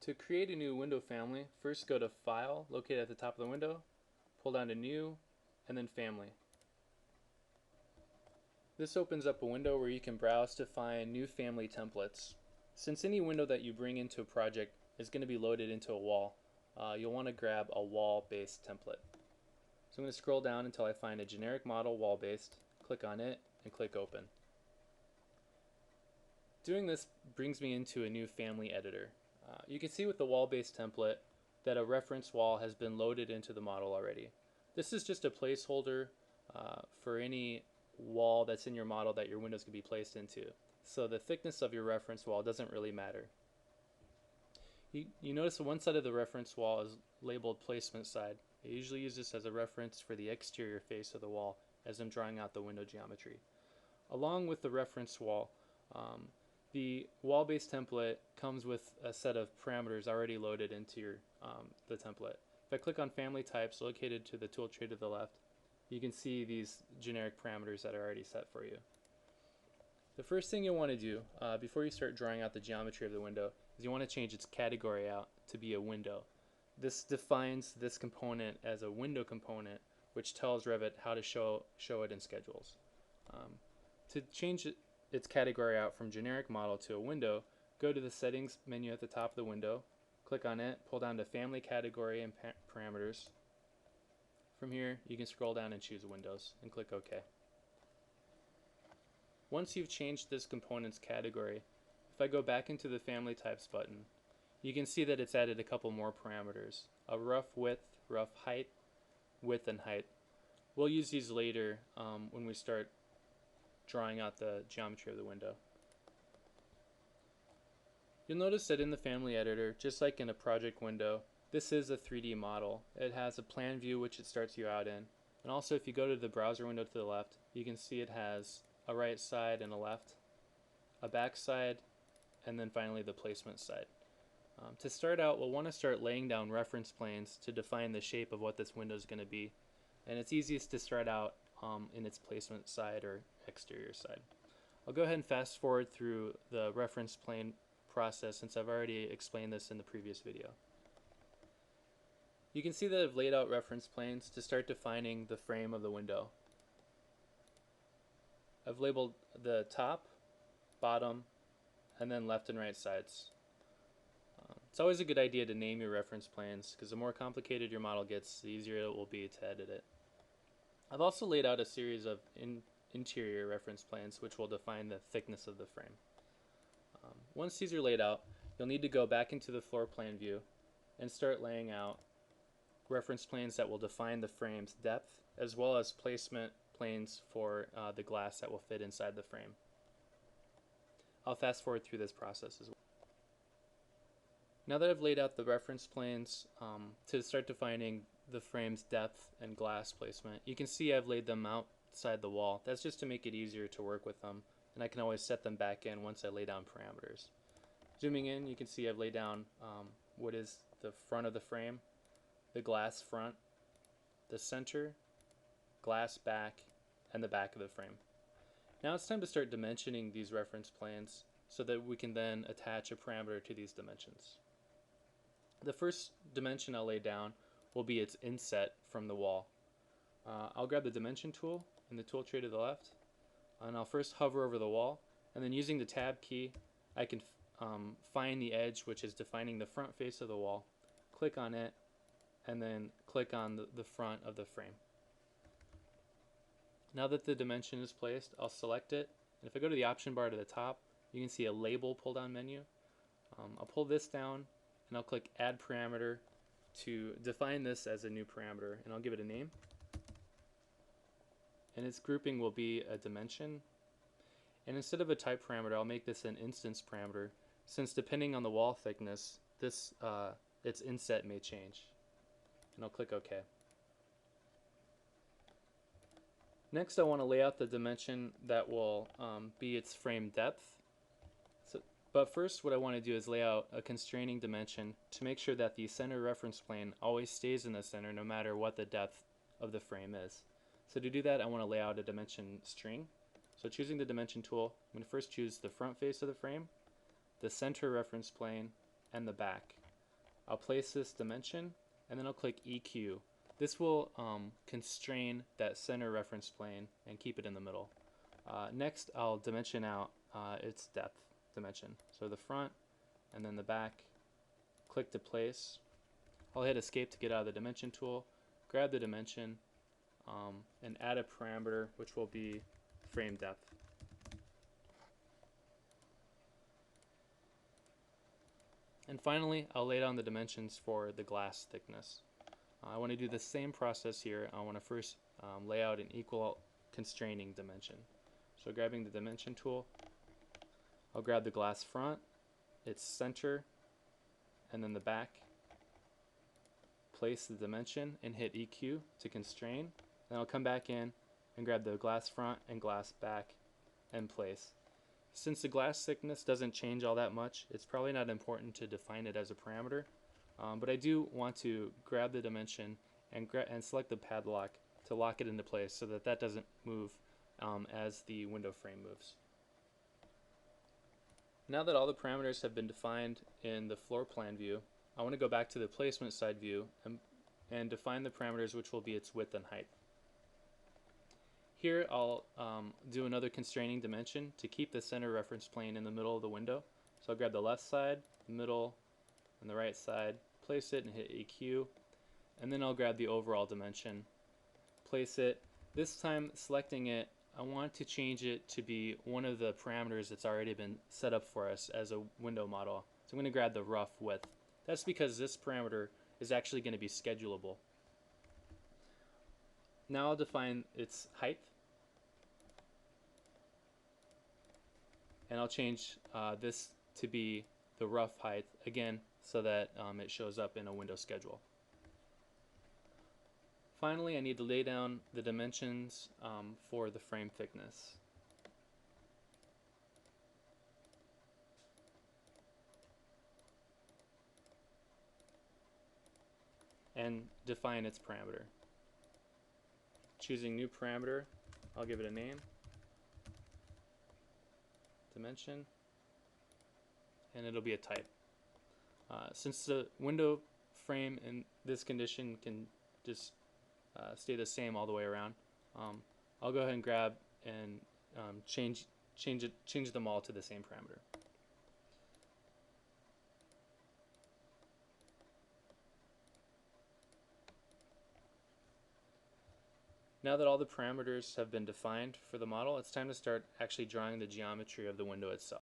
To create a new window family, first go to File, located at the top of the window, pull down to New, and then Family. This opens up a window where you can browse to find new family templates. Since any window that you bring into a project is going to be loaded into a wall, you'll want to grab a wall-based template. So I'm going to scroll down until I find a generic model wall-based, click on it, and click Open. Doing this brings me into a new family editor. You can see with the wall-based template that a reference wall has been loaded into the model already. This is just a placeholder for any wall that's in your model that your windows can be placed into. So the thickness of your reference wall doesn't really matter. You notice one side of the reference wall is labeled placement side. I usually use this as a reference for the exterior face of the wall as I'm drawing out the window geometry. Along with the reference wall, the wall-based template comes with a set of parameters already loaded into the template. If I click on family types located to the tool tray to the left, you can see these generic parameters that are already set for you. The first thing you'll want to do before you start drawing out the geometry of the window is you want to change its category out to be a window. This defines this component as a window component, which tells Revit how to show it in schedules. To change its category out from generic model to a window, go to the settings menu at the top of the window, click on it, pull down to family category and parameters. From here, you can scroll down and choose Windows and click OK. Once you've changed this component's category, if I go back into the Family Types button, you can see that it's added a couple more parameters. A rough width, rough height, width and height. We'll use these later when we start drawing out the geometry of the window. You'll notice that in the Family Editor, just like in a project window, this is a 3D model. It has a plan view which it starts you out in. And also if you go to the browser window to the left, you can see it has a right side and a left, a back side, and then finally the placement side. To start out, we'll want to start laying down reference planes to define the shape of what this window is going to be. And it's easiest to start out in its placement side or exterior side. I'll go ahead and fast forward through the reference plane process since I've already explained this in the previous video. You can see that I've laid out reference planes to start defining the frame of the window. I've labeled the top, bottom, and then left and right sides. It's always a good idea to name your reference planes because the more complicated your model gets, the easier it will be to edit it. I've also laid out a series of interior reference planes which will define the thickness of the frame. Once these are laid out, you'll need to go back into the floor plan view and start laying out reference planes that will define the frame's depth as well as placement planes for the glass that will fit inside the frame. I'll fast forward through this process as well. Now that I've laid out the reference planes to start defining the frame's depth and glass placement, you can see I've laid them outside the wall. That's just to make it easier to work with them, and I can always set them back in once I lay down parameters. Zooming in, you can see I've laid down what is the front of the frame, the glass front, the center, glass back, and the back of the frame. Now it's time to start dimensioning these reference planes so that we can then attach a parameter to these dimensions. The first dimension I'll lay down will be its inset from the wall. I'll grab the dimension tool in the tool tray to the left, and I'll first hover over the wall, and then using the tab key I can find the edge which is defining the front face of the wall, click on it, and then click on the front of the frame. Now that the dimension is placed, I'll select it, and if I go to the option bar to the top, you can see a label pull down menu. I'll pull this down and I'll click add parameter to define this as a new parameter, and I'll give it a name. And its grouping will be a dimension. And instead of a type parameter, I'll make this an instance parameter, since depending on the wall thickness, its inset may change. And I'll click OK. Next, I want to lay out the dimension that will be its frame depth. But first, what I want to do is lay out a constraining dimension to make sure that the center reference plane always stays in the center no matter what the depth of the frame is. So to do that, I want to lay out a dimension string. So choosing the dimension tool, I'm going to first choose the front face of the frame, the center reference plane, and the back. I'll place this dimension, and then I'll click EQ. This will constrain that center reference plane and keep it in the middle. Next, I'll dimension out its depth dimension. So the front and then the back. Click to place. I'll hit escape to get out of the dimension tool, grab the dimension, and add a parameter which will be frame depth. And finally, I'll lay down the dimensions for the glass thickness. I want to do the same process here. I want to first lay out an equal constraining dimension. So grabbing the dimension tool, I'll grab the glass front, its center, and then the back. Place the dimension and hit EQ to constrain. Then I'll come back in and grab the glass front and glass back and place. Since the glass thickness doesn't change all that much, it's probably not important to define it as a parameter, but I do want to grab the dimension and select the padlock to lock it into place so that that doesn't move as the window frame moves. Now that all the parameters have been defined in the floor plan view, I want to go back to the placement side view and define the parameters, which will be its width and height. Here I'll do another constraining dimension to keep the center reference plane in the middle of the window. So I'll grab the left side, the middle, and the right side, place it and hit EQ, and then I'll grab the overall dimension, place it. This time selecting it, I want to change it to be one of the parameters that's already been set up for us as a window model. So I'm going to grab the rough width. That's because this parameter is actually going to be schedulable. Now I'll define its height. And I'll change this to be the rough height again so that it shows up in a window schedule. Finally, I need to lay down the dimensions for the frame thickness. And define its parameter. Choosing new parameter, I'll give it a name. Dimension, and it'll be a type. Since the window frame in this condition can just stay the same all the way around, I'll go ahead and grab and change them all to the same parameter. Now that all the parameters have been defined for the model, it's time to start actually drawing the geometry of the window itself.